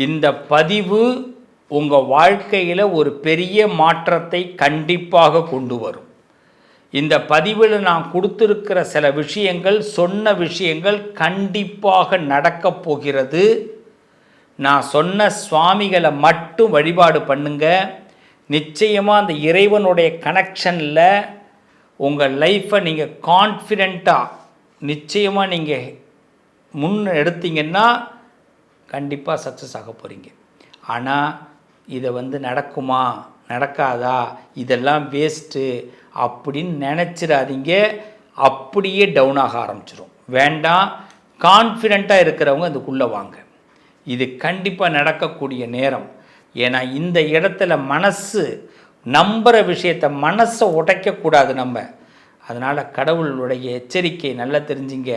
இந்த பதிவு உங்கள் வாழ்க்கையில் ஒரு பெரிய மாற்றத்தை கண்டிப்பாக கொண்டு வரும். இந்த பதிவில் நான் கொடுத்துருக்கிற சில விஷயங்கள், சொன்ன விஷயங்கள் கண்டிப்பாக நடக்கப் போகிறது. நான் சொன்ன சுவாமிகளை மட்டும் வழிபாடு பண்ணுங்க. நிச்சயமாக அந்த இறைவனுடைய கனெக்ஷனில் உங்கள் லைஃப்பை நீங்கள் கான்ஃபிடெண்ட்டாக நிச்சயமாக நீங்கள் முன் எடுத்தீங்கன்னா கண்டிப்பாக சக்ஸஸ் ஆக போகிறீங்க. ஆனால் இதை நடக்குமா நடக்காதா, இதெல்லாம் வேஸ்ட்டு அப்படின்னு நினச்சிடாதீங்க. அப்படியே டவுன் ஆக ஆரம்பிச்சிடும். வேண்டாம், கான்ஃபிடெண்ட்டாக இருக்கிறவங்க அதுக்குள்ளே வாங்க. இது கண்டிப்பாக நடக்கக்கூடிய நேரம். ஏன்னா இந்த இடத்துல மனசு நம்புகிற விஷயத்தை மனசை உடைக்கக்கூடாது நம்ம. அதனால் கடவுளுடைய எச்சரிக்கை நல்லா தெரிஞ்சுங்க.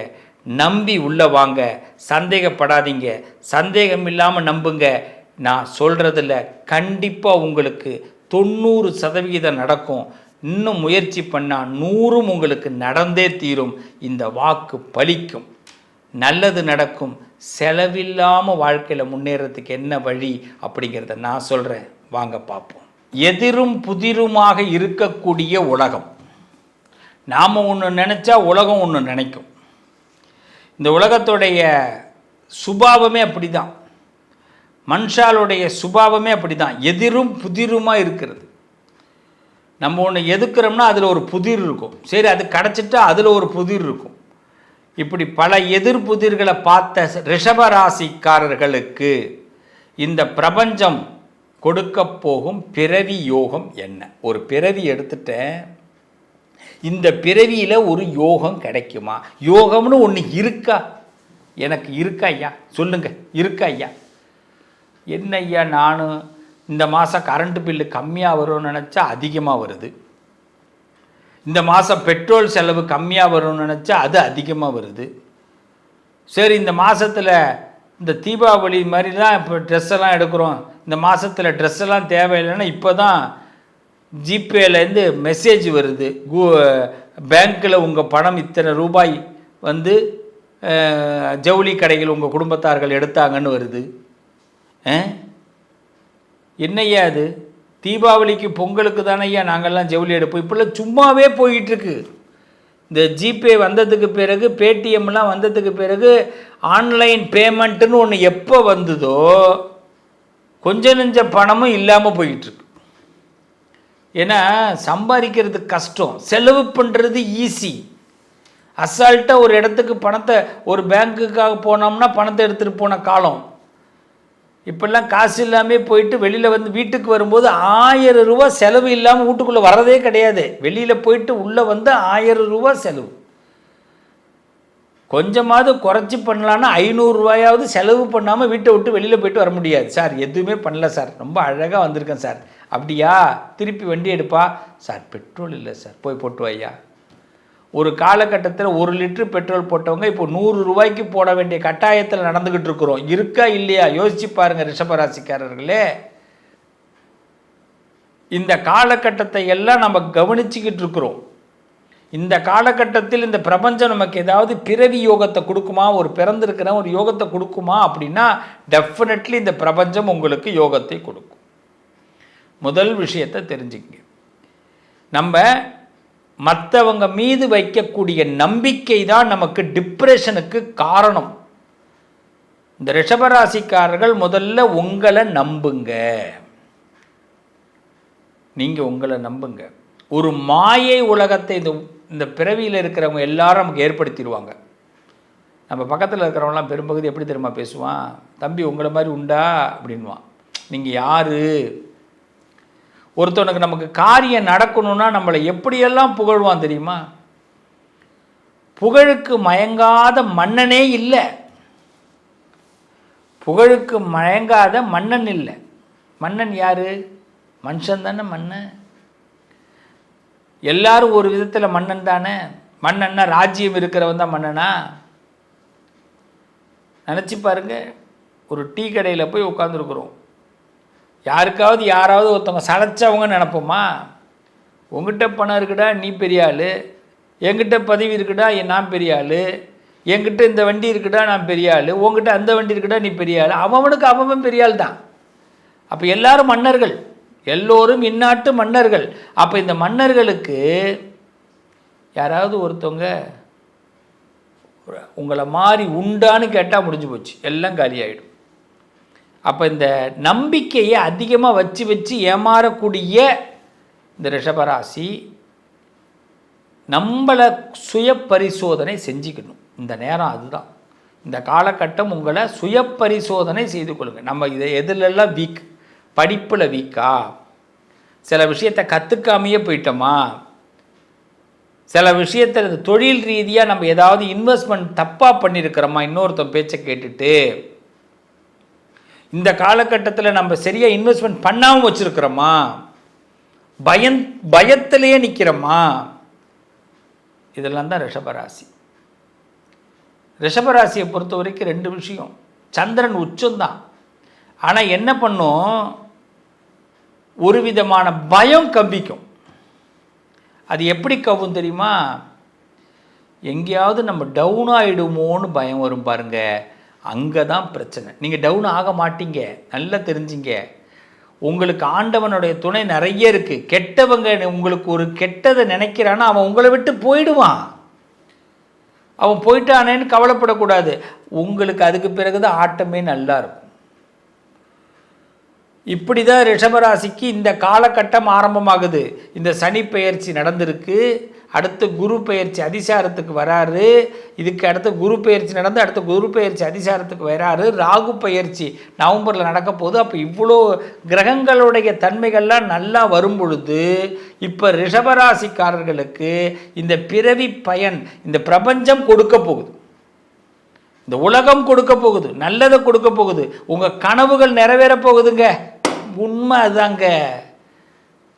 நம்பி உள்ளே வாங்க, சந்தேகப்படாதீங்க, சந்தேகம் இல்லாமல் நம்புங்க. நான் சொல்கிறதில்ல, கண்டிப்பாக உங்களுக்கு 90% நடக்கும். இன்னும் முயற்சி பண்ணால் 100 உங்களுக்கு நடந்தே தீரும். இந்த வாக்கு பலிக்கும், நல்லது நடக்கும். செலவில்லாமல் வாழ்க்கையில் முன்னேறதுக்கு என்ன வழி அப்படிங்கிறத நான் சொல்கிறேன், வாங்க பார்ப்போம். எதிரும் புதிருமாக இருக்கக்கூடிய உலகம். நாம் ஒன்று நினச்சா உலகம் ஒன்று நினைக்கும். இந்த உலகத்துடைய சுபாவமே அப்படி தான், மனுஷாலுடைய சுபாவமே அப்படி தான், எதிரும் புதிருமாக இருக்கிறது. நம்ம ஒன்று எதுக்குறோம்னா அதில் ஒரு புதிர் இருக்கும், சரி அது கிடச்சிட்டா அதில் ஒரு புதிர் இருக்கும். இப்படி பல எதிர் புதிர்களை பார்த்த ரிஷபராசிக்காரர்களுக்கு இந்த பிரபஞ்சம் கொடுக்க போகும் பிறவி யோகம் என்ன? ஒரு பிறவி எடுத்துட்டேன், இந்த பிறவியில் ஒரு யோகம் கிடைக்குமா? யோகம்னு ஒன்று இருக்கா? எனக்கு இருக்கா ஐயா? சொல்லுங்க, இருக்கா ஐயா? என்ன ஐயா, நானும் இந்த மாதம் கரண்ட்டு பில்லு கம்மியாக வரும்னு நினச்சா அதிகமாக வருது, இந்த மாதம் பெட்ரோல் செலவு கம்மியாக வரும்னு நினச்சா அது அதிகமாக வருது. சரி, இந்த மாதத்தில் இந்த தீபாவளி மாதிரிலாம் இப்போ ட்ரெஸ்ஸெல்லாம் எடுக்கிறோம், இந்த மாதத்தில் ட்ரெஸ்ஸெல்லாம் தேவையில்லைன்னா இப்போ தான் ஜிபேலேருந்து மெசேஜ் வருது, பேங்க்கில் உங்கள் பணம் இத்தனை ரூபாய் ஜவுளி கடைகள் உங்கள் குடும்பத்தார்கள் எடுத்தாங்கன்னு வருது. என்னையா அது? தீபாவளிக்கு பொங்கலுக்கு தானே ஐயா நாங்கள்லாம் ஜவுளி எடுப்போம். இப்போல்லாம் சும்மாவே போயிட்டுருக்கு. இந்த ஜிபே வந்ததுக்கு பிறகு, பேடிஎம்லாம் வந்ததுக்கு பிறகு, ஆன்லைன் பேமெண்ட்டுன்னு ஒன்று எப்போ வந்ததோ கொஞ்சம் நெஞ்ச பணமும் இல்லாமல் போயிட்டுருக்கு. ஏன்னா சம்பாதிக்கிறது கஷ்டம், செலவு பண்ணுறது ஈஸி. அசால்ட்டாக ஒரு இடத்துக்கு பணத்தை, ஒரு பேங்க்குக்காக போனோம்னா பணத்தை எடுத்துகிட்டு போன காலம். இப்போல்லாம் காசு இல்லாமல் போயிட்டு வெளியில் வீட்டுக்கு வரும்போது 1000 ரூபா செலவு இல்லாமல் வீட்டுக்குள்ளே வரதே கிடையாது. வெளியில் போயிட்டு உள்ளே 1000 ரூபா செலவு. கொஞ்சமாவது குறைச்சி பண்ணலான்னா 500 ரூபாயாவது செலவு பண்ணாமல் வீட்டை விட்டு வெளியில் போயிட்டு வர முடியாது. சார் எதுவுமே பண்ணல சார், ரொம்ப அழகாக வந்திருக்கேன் சார். அப்படியா? திருப்பி வண்டி எடுப்பா. சார் பெட்ரோல் இல்லை சார், போய் போட்டு வையா. ஒரு காலகட்டத்தில் 1 லிட்டரு பெட்ரோல் போட்டவங்க இப்போ 100 ரூபாய்க்கு போட வேண்டிய கட்டாயத்தில் நடந்துக்கிட்டு இருக்கிறோம். இருக்கா இல்லையா? யோசிச்சு பாருங்கள் ரிஷபராசிக்காரர்களே. இந்த காலகட்டத்தை எல்லாம் நம்ம கவனிச்சுக்கிட்டு இருக்கிறோம். இந்த காலகட்டத்தில் இந்த பிரபஞ்சம் நமக்கு ஏதாவது பிறவி யோகத்தை கொடுக்குமா, ஒரு பிறந்திருக்கிற ஒரு யோகத்தை கொடுக்குமா அப்படின்னா டெஃபினெட்லி இந்த பிரபஞ்சம் உங்களுக்கு யோகத்தை கொடுக்கும். முதல் விஷயத்தை தெரிஞ்சுக்கங்க, நம்ம மற்றவங்க மீது வைக்கக்கூடிய நம்பிக்கை தான் நமக்கு டிப்ரெஷனுக்கு காரணம். இந்த ரிஷபராசிக்காரர்கள் முதல்ல உங்களை நம்புங்க. நீங்கள் உங்களை நம்புங்க. ஒரு மாயை உலகத்தை இந்த பிறவியில் இருக்கிறவங்க எல்லாரும் நமக்கு ஏற்படுத்திடுவாங்க. நம்ம பக்கத்தில் இருக்கிறவங்களாம் பெரும்பகுதி எப்படி தெரியுமா பேசுவான்? தம்பி உங்களை மாதிரி உண்டா அப்படின்வான். நீங்கள் யார்? ஒருத்தவனுக்கு நமக்கு காரியம் நடக்கணும்னா நம்மளை எப்படியெல்லாம் புகழ்வான் தெரியுமா? புகழுக்கு மயங்காத மன்னனே இல்லை. புகழுக்கு மயங்காத மன்னன் இல்லை. மன்னன் யார்? மனுஷன் தானே மன்னன். எல்லாரும் ஒரு விதத்தில் மன்னன் தானே. மன்னன்னா ராஜ்யம் இருக்கிறவன் தான் மன்னனா? நினச்சி பாருங்க. ஒரு டீ கடையில் போய் உட்காந்துருக்குறோம், யாருக்காவது யாராவது ஒருத்தவங்க சளைச்சவங்க நினப்போமா? உங்ககிட்ட பணம் இருக்குடா நீ பெரிய ஆள், என்கிட்ட பதவி இருக்குடா நான் பெரிய ஆள், என்கிட்ட இந்த வண்டி இருக்குடா நான் பெரிய ஆள், உங்ககிட்ட அந்த வண்டி இருக்குடா நீ பெரிய ஆள். அவனுக்கு அவன் பெரிய ஆள் தான். அப்போ எல்லாரும் மன்னர்கள், எல்லோரும் இந்நாட்டு மன்னர்கள். அப்போ இந்த மன்னர்களுக்கு யாராவது ஒருத்தவங்க உங்களை மாதிரி உண்டான்னு கேட்டால் முடிஞ்சு போச்சு, எல்லாம் காலியாகிடும். அப்போ இந்த நம்பிக்கையை அதிகமாக வச்சு வச்சு ஏமாறக்கூடிய இந்த ரிஷபராசி நம்மளை சுய பரிசோதனை செஞ்சுக்கணும். இந்த நேரம் அதுதான், இந்த காலகட்டம் உங்களை சுய பரிசோதனை செய்து கொள்ளுங்கள். நம்ம இதை எதுலெல்லாம் வீக், படிப்பில் வீக்கா, சில விஷயத்தை கற்றுக்காமையே போயிட்டோமா, சில விஷயத்தில் தொழில் ரீதியாக நம்ம ஏதாவது இன்வெஸ்ட்மெண்ட் தப்பாக பண்ணியிருக்கிறோமா, இன்னொருத்தன் பேச்சை கேட்டுட்டு, இந்த காலகட்டத்தில் நம்ம சரியாக இன்வெஸ்ட்மெண்ட் பண்ணாமல் வச்சுருக்கிறோமா, பயத்திலேயே நிற்கிறோமா, இதெல்லாம் தான் ரிஷபராசி. ரிஷபராசியை பொறுத்த வரைக்கும் 2 விஷயம். சந்திரன் உச்சம்தான், ஆனால் என்ன பண்ணும், ஒரு விதமான பயம் கம்பிக்கும். அது எப்படி கவ்வும் தெரியுமா, எங்கேயாவது நம்ம டவுன் ஆகிடுமோன்னு பயம் வரும் பாருங்க, அங்கே தான் பிரச்சனை. நீங்கள் டவுன் ஆக மாட்டீங்க, நல்லா தெரிஞ்சிங்க. உங்களுக்கு ஆண்டவனுடைய துணை நிறைய இருக்குது. கெட்டவங்க உங்களுக்கு ஒரு கெட்டதை நினைக்கிறான்னா அவன் உங்களை விட்டு போயிடுவான். அவன் போயிட்டானேன்னு கவலைப்படக்கூடாது. உங்களுக்கு அதுக்கு பிறகு தான் ஆட்டமே நல்லா இருக்கும். இப்படி தான் ரிஷபராசிக்கு இந்த காலகட்டம் ஆரம்பமாகுது. இந்த சனி பெயர்ச்சி நடந்திருக்கு, அடுத்து குரு பெயர்ச்சி அதிசாரத்துக்கு வராரு, இதுக்கு அடுத்து குரு பெயர்ச்சி நடந்து அடுத்த குரு பெயர்ச்சி அதிசாரத்துக்கு வராரு, ராகு பெயர்ச்சி நவம்பரில் நடக்க போகுது. அப்போ இவ்வளோ கிரகங்களுடைய தன்மைகள்லாம் நல்லா வரும் பொழுது இப்போ ரிஷபராசிக்காரர்களுக்கு இந்த பிறவி பயன் இந்த பிரபஞ்சம் கொடுக்க போகுது, இந்த உலகம் கொடுக்க போகுது, நல்லதை கொடுக்க போகுது. உங்கள் கனவுகள் நிறைவேற போகுதுங்க, உண்மை அதுதாங்க.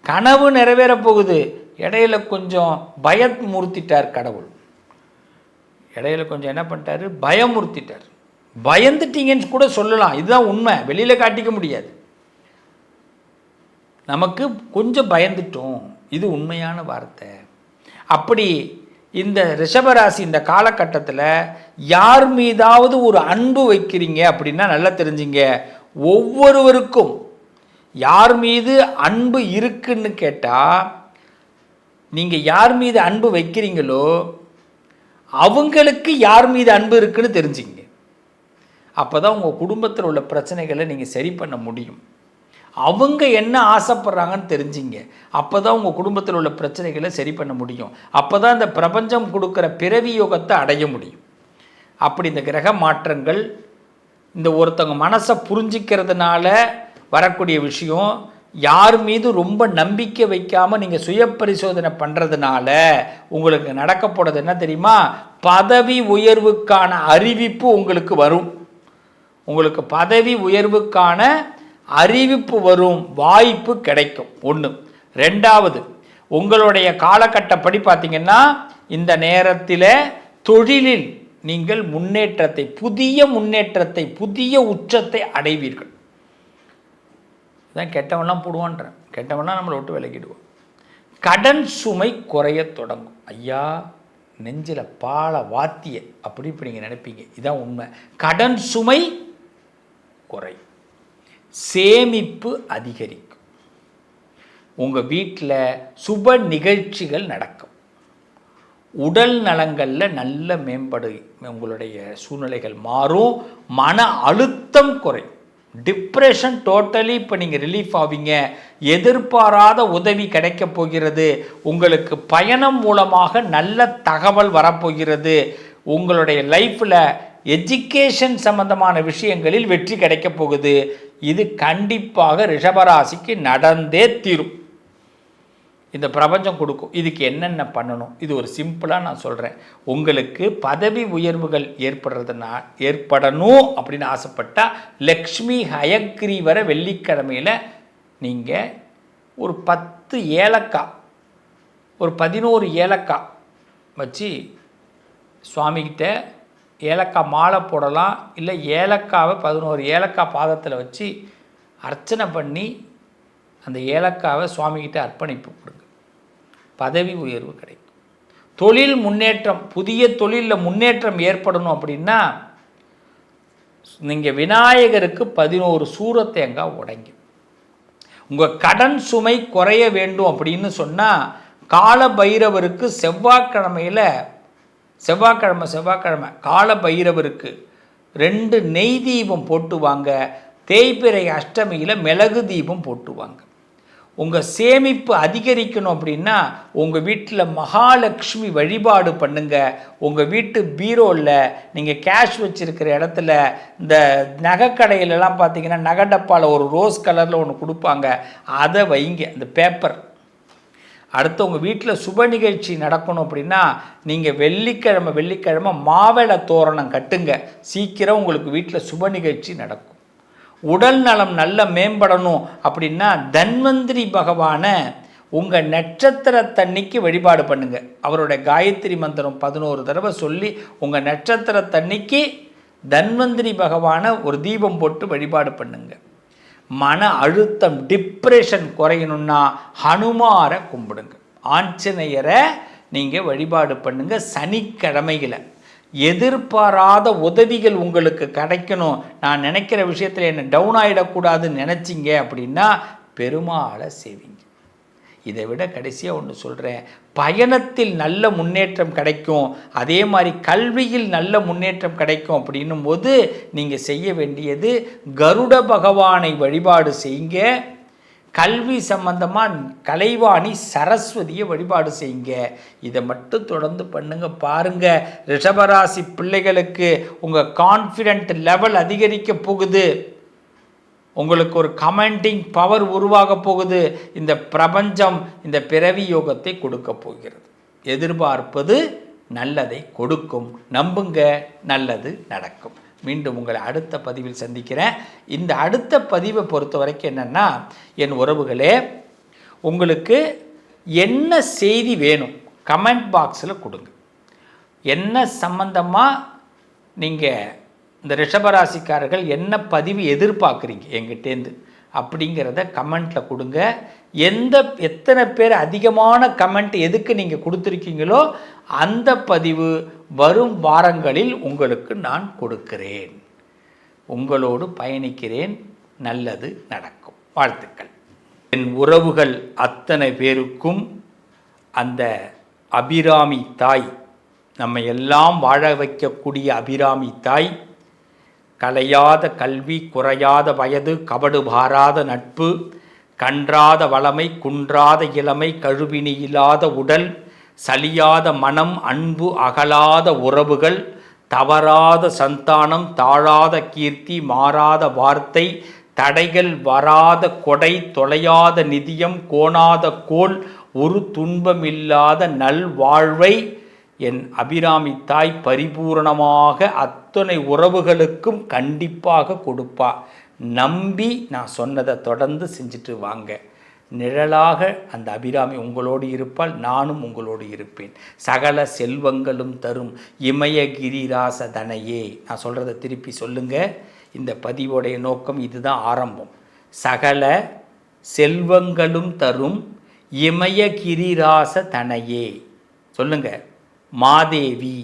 கனவு நிறைவேற போகுது. இடையில கொஞ்சம் பயமுறுத்திட்டார் கடவுள், இடையில கொஞ்சம் என்ன பண்ணிட்டாரு, பயமுறுத்திட்டார். பயந்துட்டீங்கன்னு கூட சொல்லலாம், இதுதான் உண்மை, வெளியில் காட்டிக்க முடியாது. நமக்கு கொஞ்சம் பயந்துட்டோம், இது உண்மையான வார்த்தை. அப்படி இந்த ரிஷபராசி இந்த காலகட்டத்தில் யார் மீதாவது ஒரு அன்பு வைக்கிறீங்க அப்படின்னா நல்லா தெரிஞ்சுங்க, ஒவ்வொருவருக்கும் யார் மீது அன்பு இருக்குன்னு கேட்டால், நீங்கள் யார் மீது அன்பு வைக்கிறீங்களோ அவங்களுக்கு யார் மீது அன்பு இருக்குன்னு தெரிஞ்சுங்க. அப்போ தான் உங்கள் குடும்பத்தில் உள்ள பிரச்சனைகளை நீங்கள் சரி பண்ண முடியும். அவங்க என்ன ஆசைப்படுறாங்கன்னு தெரிஞ்சிங்க, அப்போ தான் உங்கள் குடும்பத்தில் உள்ள பிரச்சனைகளை சரி பண்ண முடியும். அப்போ தான் இந்த பிரபஞ்சம் கொடுக்குற பிறவி யோகத்தை அடைய முடியும். அப்படி இந்த கிரக மாற்றங்கள், இந்த ஒருத்தவங்க மனசை புரிஞ்சிக்கிறதுனால வரக்கூடிய விஷயம், யார் மீது ரொம்ப நம்பிக்கை வைக்காமல் நீங்கள் சுய பரிசோதனை பண்ணுறதுனால உங்களுக்கு நடக்க போகிறது என்ன தெரியுமா, பதவி உயர்வுக்கான அறிவிப்பு உங்களுக்கு வரும். உங்களுக்கு பதவி உயர்வுக்கான அறிவிப்பு வரும், வாய்ப்பு கிடைக்கும். 1. 2வது, உங்களுடைய காலகட்டப்படி பார்த்தீங்கன்னா இந்த நேரத்தில் தொழிலில் நீங்கள் முன்னேற்றத்தை, புதிய முன்னேற்றத்தை, புதிய உச்சத்தை அடைவீர்கள். இதான் கெட்டவன்லாம் போடுவான்றேன், கெட்டவன்லாம் நம்மளை விட்டு விலகிடுவோம். கடன் சுமை குறைய தொடங்கும். ஐயா நெஞ்சில் பாலை வாத்திய அப்படி இப்படி நீங்கள் நினைப்பீங்க, இதான் உண்மை. கடன் சுமை குறை, சேமிப்பு அதிகரிக்கும், உங்கள் வீட்டில் சுப நிகழ்ச்சிகள் நடக்கும், உடல் நலங்களில் நல்ல மேம்படு, உங்களுடைய சூழ்நிலைகள் மாறும், மன அழுத்தம் குறையும், டிப்ரெஷன் டோட்டலி இப்போ நீங்கள் ரிலீஃப் ஆவீங்க, எதிர்பாராத உதவி கிடைக்கப் போகிறது, உங்களுக்கு பயணம் மூலமாக நல்ல தகவல் வரப்போகிறது, உங்களுடைய லைஃப்பில் எஜுகேஷன் சம்பந்தமான விஷயங்களில் வெற்றி கிடைக்கப் போகுது. இது கண்டிப்பாக ரிஷபராசிக்கு நடந்தே தீரும். இந்த பிரபஞ்சம் கொடுக்கும். இதுக்கு என்னென்ன பண்ணணும், இது ஒரு சிம்பிளாக நான் சொல்கிறேன். உங்களுக்கு பதவி உயர்வுகள் ஏற்படணும் அப்படின்னு ஆசைப்பட்டால் லக்ஷ்மி ஹயக்ரீவரை வெள்ளிக்கிழமையில் நீங்கள் ஒரு 10 ஏலக்காய், ஒரு 11 ஏலக்காய் வச்சு சுவாமிகிட்ட ஏலக்காய் மாலை போடலாம், இல்லை ஏலக்காவை 11 ஏலக்காய் பாதத்தில் வச்சு அர்ச்சனை பண்ணி அந்த ஏலக்காவை சுவாமிகிட்ட அர்ப்பணிப்பு கொடுங்க, பதவி உயர்வு கிடைக்கும். தொழில் முன்னேற்றம், புதிய தொழிலில் முன்னேற்றம் ஏற்படணும் அப்படின்னா நீங்கள் விநாயகருக்கு 11 சூரத்தேங்காய் உடைங்க. உங்கள் கடன் சுமை குறைய வேண்டும் அப்படின்னு சொன்னால் கால பைரவருக்கு செவ்வாய்க்கிழமை கால பைரவருக்கு 2 நெய் தீபம் போட்டு வாங்க. தேய்பிறை அஷ்டமியில் மிளகு தீபம் போட்டு வாங்க. உங்கள் சேமிப்பு அதிகரிக்கணும் அப்படின்னா உங்கள் வீட்டில் மகாலட்சுமி வழிபாடு பண்ணுங்கள். உங்கள் வீட்டு பீரோவில் நீங்கள் கேஷ் வச்சுருக்கிற இடத்துல இந்த நகைக்கடையிலலாம் பார்த்தீங்கன்னா நகை டப்பாவில் ஒரு ரோஸ் கலரில் ஒன்று கொடுப்பாங்க, அதை வைங்க, இந்த பேப்பர். அடுத்து உங்கள் வீட்டில் சுப நிகழ்ச்சி நடக்கணும் அப்படின்னா நீங்கள் வெள்ளிக்கிழமை மாவிளை தோரணம் கட்டுங்க. சீக்கிரம் உங்களுக்கு வீட்டில் சுப நிகழ்ச்சி நடக்கும். உடல் நலம் நல்ல மேம்படணும் அப்படின்னா தன்வந்திரி பகவானை உங்கள் நட்சத்திரத்தன்னைக்கு வழிபாடு பண்ணுங்க. அவருடைய காயத்ரி மந்திரம் 11 தடவை சொல்லி உங்கள் நட்சத்திரத்தன்னைக்கு தன்வந்திரி பகவானை ஒரு தீபம் போட்டு வழிபாடு பண்ணுங்க. மன அழுத்தம், டிப்ரெஷன் குறையணும்னா ஹனுமாரை கும்பிடுங்க. ஆஞ்சநேயரை நீங்கள் வழிபாடு பண்ணுங்க. சனிக்கிழமைகளை எதிர்பாராத உதவிகள் உங்களுக்கு கிடைக்கணும், நான் நினைக்கிற விஷயத்தில் என்னை டவுன் ஆகிடக்கூடாதுன்னு நினச்சிங்க அப்படின்னா பெருமாளை சேவிங்க. இதை விட கடைசியாக ஒன்று சொல்கிறேன், பயணத்தில் நல்ல முன்னேற்றம் கிடைக்கும், அதே மாதிரி கல்வியில் நல்ல முன்னேற்றம் கிடைக்கும் அப்படின்னும் போது நீங்கள் செய்ய வேண்டியது கருட பகவானை வழிபாடு செய்யுங்க. கல்வி சம்பந்தமாக கலைவாணி சரஸ்வதியை வழிபாடு செய்யுங்க. இதை மட்டும் தொடர்ந்து பண்ணுங்க. பாருங்கள், ரிஷபராசி பிள்ளைகளுக்கு உங்கள் கான்ஃபிடென்ட் லெவல் அதிகரிக்க போகுது. உங்களுக்கு ஒரு கமெண்டிங் பவர் உருவாக போகுது. இந்த பிரபஞ்சம் இந்த பிறவி யோகத்தை கொடுக்க போகிறது. எதிர்பார்ப்பது நல்லதை கொடுக்கும். நம்புங்க, நல்லது நடக்கும். மீண்டும் உங்களை அடுத்த பதிவில் சந்திக்கிறேன். இந்த அடுத்த பதிவை பொறுத்த வரைக்கும் என்னென்னா, என் உறவுகளே, உங்களுக்கு என்ன செய்தி வேணும் கமெண்ட் பாக்ஸில் கொடுங்க. என்ன சம்பந்தமாக நீங்கள் இந்த ரிஷபராசிக்காரர்கள் என்ன பதிவு எதிர்பார்க்குறீங்க எங்கிட்டேருந்து அப்படிங்கிறத கமெண்ட்டில் கொடுங்க. எத்தனை பேர் அதிகமான கமெண்ட் எதுக்கு நீங்கள் கொடுத்துருக்கீங்களோ அந்த பதிவு வரும் வாரங்களில் உங்களுக்கு நான் கொடுக்கிறேன். உங்களோடு பயணிக்கிறேன். நல்லது நடக்கும். வாழ்த்துக்கள். என் உறவுகள் அத்தனை பேருக்கும் அந்த அபிராமி தாய், நம்ம எல்லாம் வாழ வைக்கக்கூடிய அபிராமி தாய், கலையாத கல்வி, குறையாத வயது, கபடு பாராத நட்பு, கன்றாத வளமை, குன்றாத இளமை, கழுவினி இல்லாத உடல், சலியாத மனம், அன்பு, அகலாத உறவுகள், தவறாத சந்தானம், தாழாத கீர்த்தி, மாறாத வார்த்தை, தடைகள் வராத கொடை, தொலையாத நிதியம், கோணாத கோல், ஒரு துன்பமில்லாத நல்வாழ்வை என் அபிராமி தாய் பரிபூரணமாக அத்தனை உறவுகளுக்கும் கண்டிப்பாக கொடுப்பா. நம்பி நான் சொன்னதை தொடர்ந்து செஞ்சுட்டு வாங்க. நிழலாக அந்த அபிராமி உங்களோடு இருப்பால், நானும் உங்களோடு இருப்பேன். சகல செல்வங்களும் தரும் இமயகிரிராசதனையே. நான் சொல்கிறத திருப்பி சொல்லுங்கள். இந்த பதிவோடைய நோக்கம் இதுதான், ஆரம்பம். சகல செல்வங்களும் தரும் இமயகிரிராசதனையே. சொல்லுங்க. மாதேவி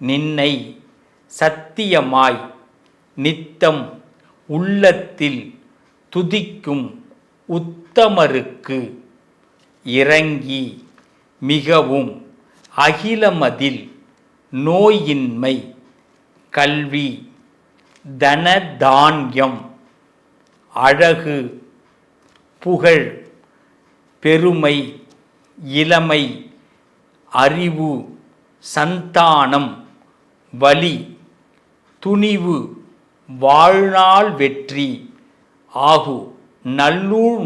நின்னை சத்தியமாய் நித்தம் உள்ளத்தில் துதிக்கும் உத்தமருக்கு இறங்கி மிகவும் அகிலமதில் நோயின்மை, கல்வி, தனதான்யம், அழகு, புகழ், பெருமை, இளமை, அறிவு, சந்தானம், வலி, துணிவு, வாழ்நாள் வெற்றி ஆகு நல்லூழ்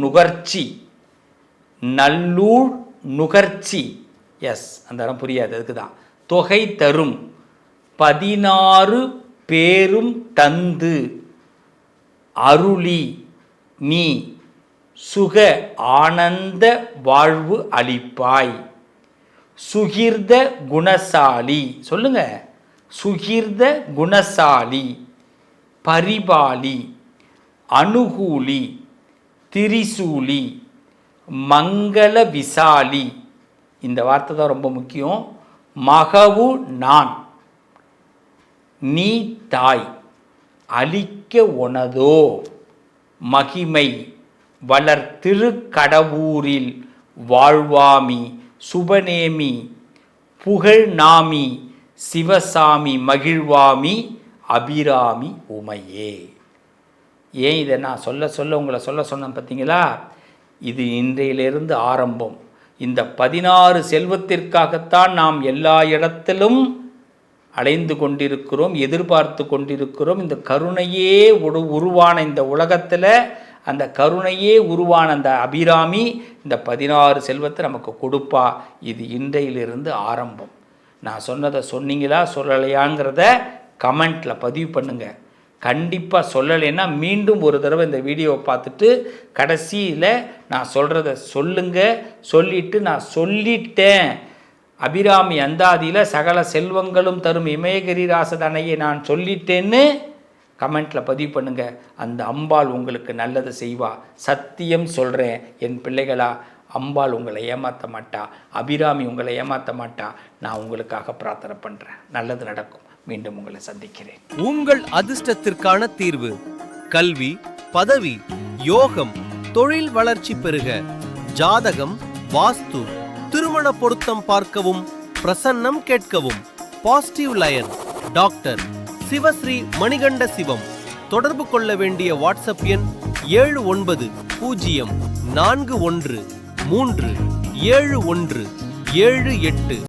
நுகர்ச்சி எஸ், அந்த இடம் புரியாது, அதுக்கு தான். தொகை தரும் 16 பேரும் தந்து அருளி நீ சுக ஆனந்த வாழ்வு அளிப்பாய். சுகிர்த குணசாலி. சொல்லுங்க. சுகிர்த குணசாலி, பரிபாலி, அனுகூலி, திரிசூலி, மங்கள விசாலி. இந்த வார்த்தை தான் ரொம்ப முக்கியம். மகவு நான், நீ தாய், அளிக்க உனதோ மகிமை வளர்த்திரு கடவுரில் வாழ்வாமி சுபநேமி புகழ் நாமி சிவசாமி மகிழ்வாமி அபிராமி உமையே. ஏன் இதை நான் சொல்ல உங்களை சொல்ல சொன்னேன் பார்த்தீங்களா? இது இன்றையிலிருந்து ஆரம்பம். இந்த 16 செல்வத்திற்காகத்தான் நாம் எல்லா இடத்திலும் அலைந்து கொண்டிருக்கிறோம், எதிர்பார்த்து கொண்டிருக்கிறோம். இந்த கருணையே உருவான இந்த உலகத்தில் அந்த கருணையே உருவான அந்த அபிராமி இந்த 16 செல்வத்தை நமக்கு கொடுப்பா. இது இன்றையிலிருந்து ஆரம்பம். நான் சொன்னதை சொன்னீங்களா சொல்லலையாங்கிறத கமெண்ட்டில் பதிவு பண்ணுங்கள். கண்டிப்பாக சொல்லலைன்னா மீண்டும் ஒரு தடவை இந்த வீடியோவை பார்த்துட்டு கடைசியில் நான் சொல்கிறத சொல்லுங்கள். சொல்லிவிட்டு நான் சொல்லிட்டேன், அபிராமி அந்தாதியில் சகல செல்வங்களும் தரும் இமயகிரி ராசதனையை நான் சொல்லிட்டேன்னு கமெண்ட்டில் பதிவு பண்ணுங்கள். அந்த அம்பாள் உங்களுக்கு நல்லது செய்வா. சத்தியம் சொல்கிறேன் என் பிள்ளைகளா, அம்பாள் உங்களை ஏமாற்ற மாட்டா, அபிராமி உங்களை ஏமாற்ற மாட்டா. நான் உங்களுக்காக பிரார்த்தனை பண்ணுறேன். நல்லது நடக்கும். மீண்டும் உங்களை சந்திக்கிறேன். உங்கள் அதிர்ஷ்டத்திற்கான தீர்வு: கல்வி, பதவி, யோகம், தொழில் வளர்ச்சி பெருக, ஜாதகம், வாஸ்து, திருமண பொருத்தம் பார்க்கவும், பிரசன்னம் கேட்கவும். Positive lion doctor Sivasri Manikanda Sivam. தொடர்பு கொள்ள வேண்டிய வாட்ஸ்அப் எண் 7904137178.